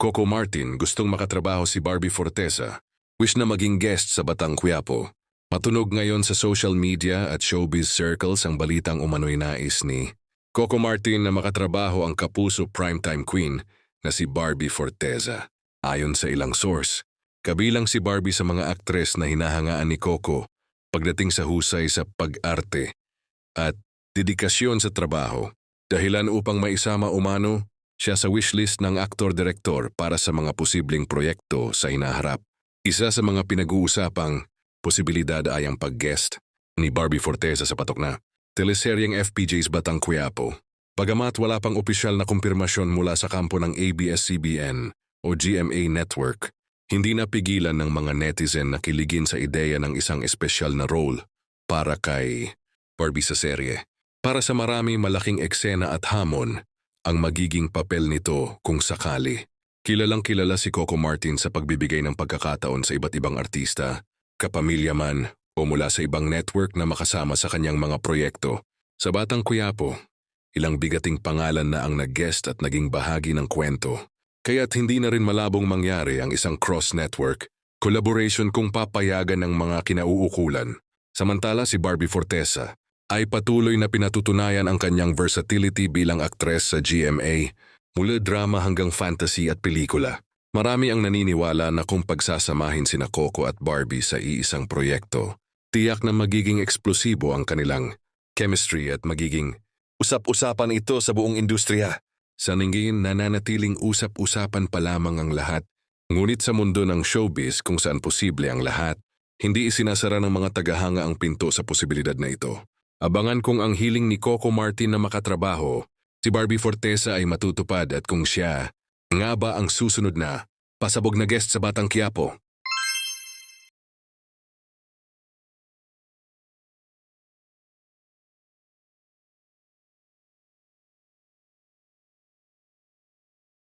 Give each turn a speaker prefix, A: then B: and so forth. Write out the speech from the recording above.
A: Coco Martin gustong makatrabaho si Barbie Forteza. Wish na maging guest sa Batang Quiapo. Matunog ngayon sa social media at showbiz circles ang balitang umano'y nais ni Coco Martin na makatrabaho ang kapuso primetime queen na si Barbie Forteza. Ayon sa ilang source, kabilang si Barbie sa mga aktres na hinahangaan ni Coco pagdating sa husay sa pag-arte at dedikasyon sa trabaho. Dahilan upang maisama umano siya sa wishlist ng aktor-direktor para sa mga posibleng proyekto sa hinaharap. Isa sa mga pinag-uusapang posibilidad ay ang pag-guest ni Barbie Forteza sa patok na teleseryeng FPJ's Batang Quiapo. Bagamat wala pang opisyal na kumpirmasyon mula sa kampo ng ABS-CBN o GMA Network, hindi napigilan ng mga netizen na kiligin sa ideya ng isang espesyal na role para kay Barbie sa serye. Para sa marami, malaking eksena at hamon ang magiging papel nito kung sakali. Kilalang kilala si Coco Martin sa pagbibigay ng pagkakataon sa iba't ibang artista, kapamilya man o mula sa ibang network na makasama sa kanyang mga proyekto. Sa Batang Quiapo, ilang bigating pangalan na ang nag-guest at naging bahagi ng kwento. Kaya't hindi na rin malabong mangyari ang isang cross-network collaboration kung papayagan ng mga kinauukulan. Samantala si Barbie Forteza ay patuloy na pinatutunayan ang kanyang versatility bilang aktres sa GMA, mula drama hanggang fantasy at pelikula. Marami ang naniniwala na kung pagsasamahin sina Coco at Barbie sa iisang proyekto, tiyak na magiging eksplosibo ang kanilang chemistry at magiging usap-usapan ito sa buong industriya. Sa ningin, nananatiling usap-usapan pa lamang ang lahat. Ngunit sa mundo ng showbiz kung saan posible ang lahat, hindi isinasara ng mga tagahanga ang pinto sa posibilidad na ito. Abangan kung ang hiling ni Coco Martin na makatrabaho si Barbie Forteza ay matutupad at kung siya nga ba ang susunod na pasabog na guest sa Batang Quiapo.